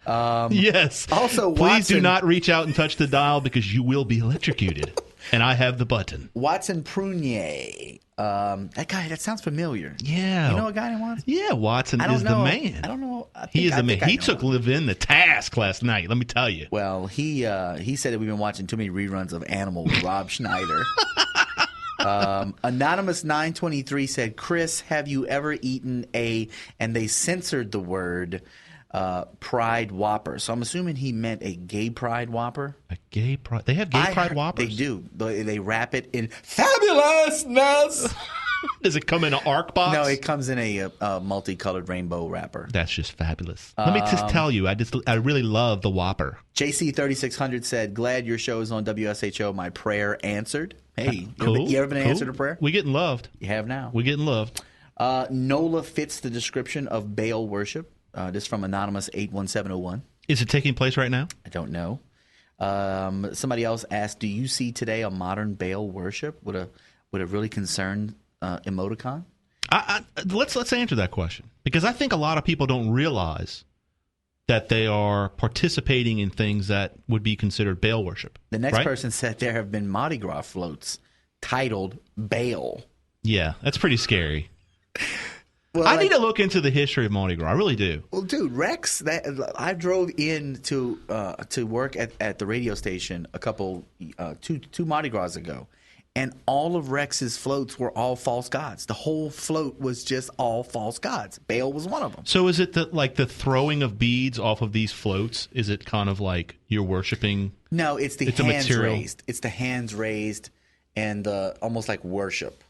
Yes. Also, please do not reach out and touch the dial because you will be electrocuted. And I have the button. Watson Prunier. That guy, that sounds familiar. Yeah. You know a guy named Watson? Yeah, Watson is the man. I don't know. He is the man. He took Levin to task last night, let me tell you. Well, he said that we've been watching too many reruns of Animal with Rob Schneider. Anonymous 923 said, Chris, have you ever eaten and they censored the word Pride Whopper. So I'm assuming he meant a gay Pride Whopper. A gay Pride? They have gay Pride Whoppers? They do. They wrap it in fabulousness. Does it come in an ARC box? No, it comes in a multicolored rainbow wrapper. That's just fabulous. Let me just tell you, I really love the Whopper. JC3600 said, glad your show is on WSHO. My prayer answered. Hey, cool. You ever been answered a prayer? We getting loved. You have now. We getting loved. NOLA fits the description of Baal worship. This is from Anonymous 81701. Is it taking place right now? I don't know. Somebody else asked, do you see today a modern Baal worship? Would a really concerned emoticon? Let's answer that question, because I think a lot of people don't realize that they are participating in things that would be considered Baal worship. The next person said there have been Mardi Gras floats titled Baal. Yeah, that's pretty scary. Well, I need to look into the history of Mardi Gras. I really do. Well, dude, Rex, I drove in to work at the radio station two Mardi Gras ago, and all of Rex's floats were all false gods. The whole float was just all false gods. Baal was one of them. So is it the throwing of beads off of these floats? Is it kind of like you're worshiping? No, it's the hands raised. It's the hands raised and almost like worship.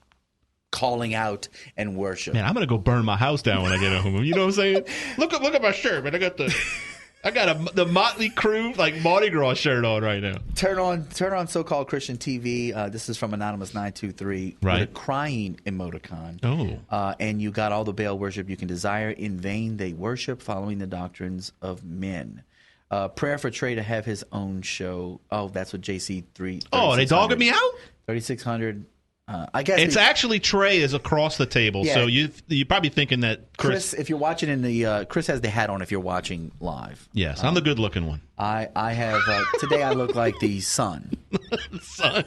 Calling out and worship. Man, I'm gonna go burn my house down when I get home. You know what I'm saying? Look at my shirt, man. I got the Motley Crue like Mardi Gras shirt on right now. Turn on so-called Christian TV. This is from Anonymous 923. Right. With a crying emoticon. Oh. And you got all the Baal worship you can desire. In vain they worship, following the doctrines of men. Prayer for Trey to have his own show. Oh, that's what JC3. Oh, they dogging me out? 3600. I guess it's actually Trey is across the table, yeah. So you're probably thinking that Chris. If you're watching Chris has the hat on. If you're watching live, yes, I'm the good-looking one. I have today. I look like the sun. Sun.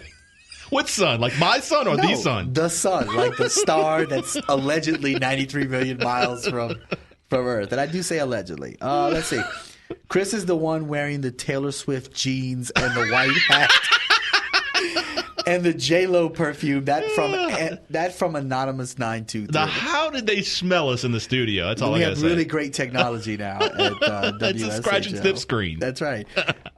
What sun? Like my sun or the sun? The sun, like the star that's allegedly 93 million miles from Earth. And I do say allegedly. Let's see. Chris is the one wearing the Taylor Swift jeans and the white hat. And the J-Lo perfume, that from Anonymous 923. Now, how did they smell us in the studio? That's all I got to say. We have really great technology now at WSHO. It's a scratch and sniff screen. That's right.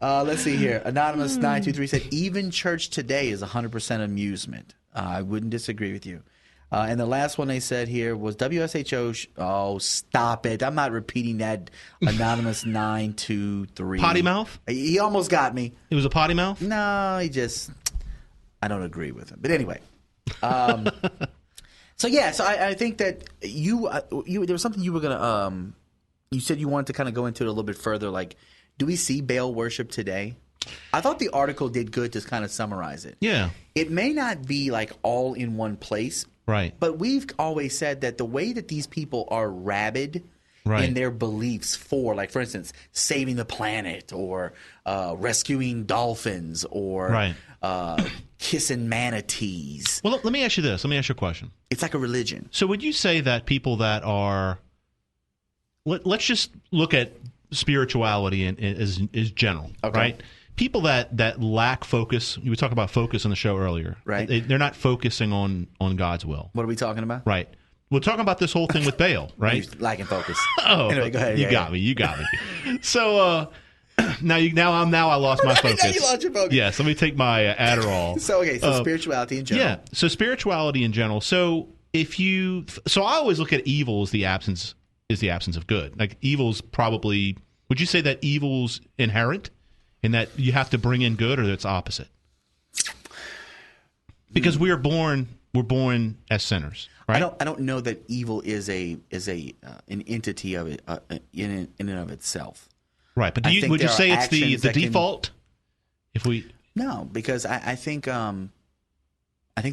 Let's see here. Anonymous 923 said, even church today is 100% amusement. I wouldn't disagree with you. And the last one they said here was WSHO. Oh, stop it. I'm not repeating that. Anonymous 923. Potty mouth? He almost got me. It was a potty mouth? No, I don't agree with him. But anyway. So I think that you there was something you were going to you said you wanted to kind of go into it a little bit further. Like, do we see Baal worship today? I thought the article did good to kind of summarize it. Yeah. It may not be like all in one place. Right. But we've always said that the way that these people are rabid in their beliefs for, like, for instance, saving the planet or rescuing dolphins or kissing manatees. Well, let me ask you this. Let me ask you a question. It's like a religion. So would you say that people that are let's just look at spirituality as general, right? People that lack focus. You were talking about focus on the show earlier. Right. They're not focusing on God's will. What are we talking about? Right. We're talking about this whole thing with Baal, right? Lacking focus. Oh, anyway, go ahead. You got me. So now I lost my focus. Now you lost your focus. Yes. Let me take my Adderall. So spirituality in general. Yeah. So spirituality in general. So I always look at evil as the absence of good. Like evil's probably. Would you say that evil's inherent, in that you have to bring in good, or that's opposite? Because we're born as sinners, right? I don't know that evil is an entity of it in and of itself. Right, but would you say it's the default? No, because I think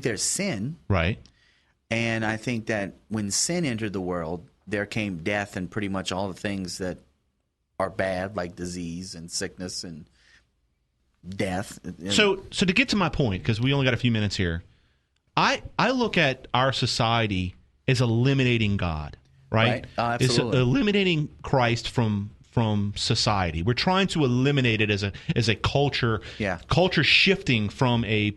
there's sin, right, and I think that when sin entered the world, there came death and pretty much all the things that are bad, like disease and sickness and death. So to get to my point, because we only got a few minutes here, I look at our society as eliminating God, right? Absolutely. It's eliminating Christ from society. We're trying to eliminate it as a culture, culture shifting from a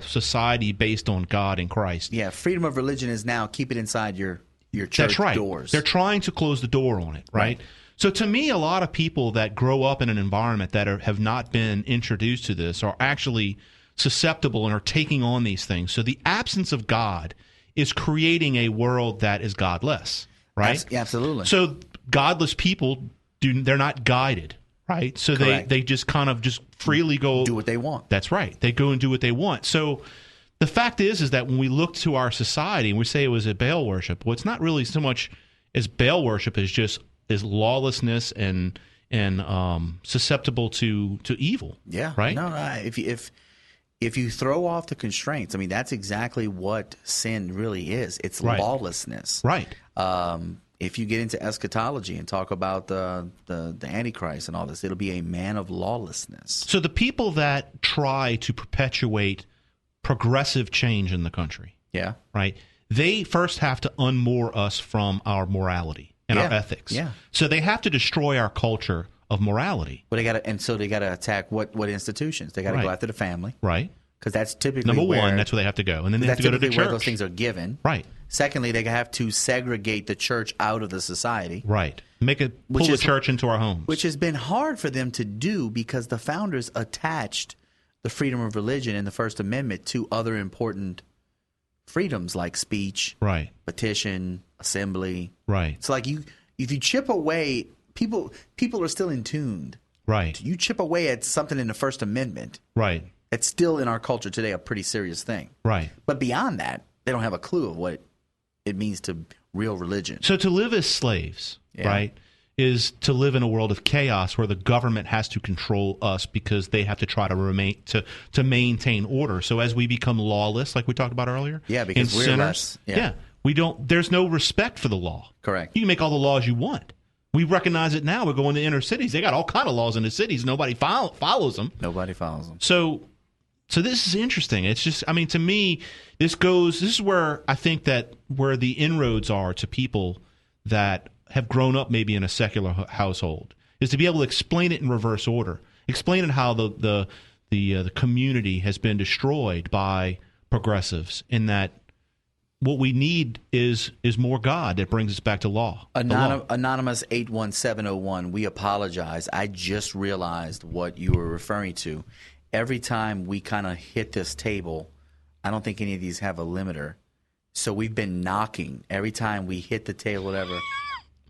society based on God and Christ. Yeah, freedom of religion is now keep it inside your church That's right. doors. They're trying to close the door on it, right? So to me, a lot of people that grow up in an environment that have not been introduced to this are actually susceptible and are taking on these things. So the absence of God is creating a world that is godless, right? Absolutely. So godless people, they're not guided, right? So they just kind of just freely go. Do what they want. That's right. They go and do what they want. So the fact is that when we look to our society and we say it was a Baal worship, well, it's not really so much as Baal worship as just is lawlessness and susceptible to evil. Yeah. Right. No. If you throw off the constraints, I mean, that's exactly what sin really is. It's lawlessness. Right. If you get into eschatology and talk about the Antichrist and all this, it'll be a man of lawlessness. So the people that try to perpetuate progressive change in the country, right, they first have to unmoor us from our morality and our ethics. Yeah. So they have to destroy our culture of morality. Well, they got to attack what institutions? They got to go after the family, right? Because that's typically number one. That's where they have to go, and then they have to go to the church. Where those things are given, right? Secondly, they have to segregate the church out of the society, right? Pull the church into our homes, which has been hard for them to do because the founders attached the freedom of religion in the First Amendment to other important freedoms like speech, right? Petition, assembly, right? It's like if you chip away, people are still in tuned, right? You chip away at something in the First Amendment, right? It's still in our culture today a pretty serious thing, right? But beyond that, they don't have a clue of what it means to real religion. So to live as slaves, right, is to live in a world of chaos where the government has to control us because they have to try to maintain order. So as we become lawless, like we talked about earlier, because we're sinners, we don't. There's no respect for the law. Correct. You can make all the laws you want. We recognize it now. We're going to inner cities. They got all kind of laws in the cities. Nobody follows them. Nobody follows them. So this is interesting. It's just, I mean, to me, this is where I think that where the inroads are to people that have grown up maybe in a secular household is to be able to explain it in reverse order. Explain it how the community has been destroyed by progressives, in that what we need is more God that brings us back to law. Anonymous 81701, we apologize. I just realized what you were referring to. Every time we kind of hit this table, I don't think any of these have a limiter. So we've been knocking every time we hit the table, whatever.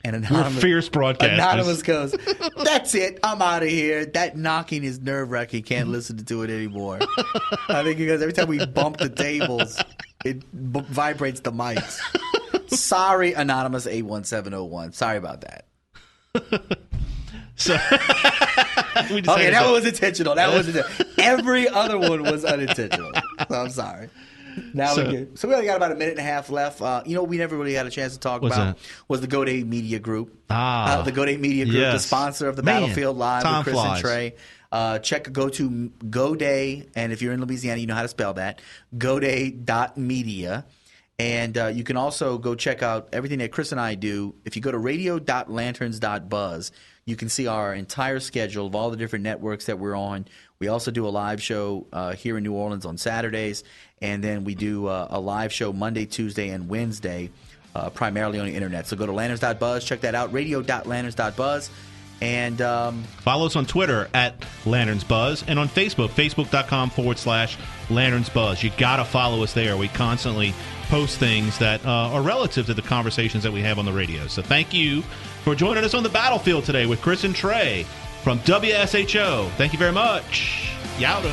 And Anonymous, we're fierce broadcasters. Anonymous goes, "That's it. I'm out of here." That knocking is nerve-wracking. Can't listen to it anymore. I think because every time we bump the tables, it vibrates the mics. Sorry, Anonymous 81701. Sorry about that. So, okay, that was intentional. Every other one was unintentional. So I'm sorry. Now we only got about a minute and a half left. We never really had a chance to talk about was the GoDay Media Group. The GoDay Media Group, the sponsor of the Battlefield Live with Chris and Trey. Go to GoDay, and if you're in Louisiana, you know how to spell that. GoDay.media. And you can also go check out everything that Chris and I do. If you go to radio.lanterns.buzz, you can see our entire schedule of all the different networks that we're on. We also do a live show here in New Orleans on Saturdays, and then we do a live show Monday, Tuesday, and Wednesday, primarily on the internet. So go to lanterns.buzz, check that out, radio.lanterns.buzz. And follow us on Twitter at LanternsBuzz, and on Facebook, facebook.com/LanternsBuzz. You got to follow us there. We constantly post things that are relative to the conversations that we have on the radio. So thank you for joining us on the battlefield today with Chris and Trey from WSHO. Thank you very much. Yowda.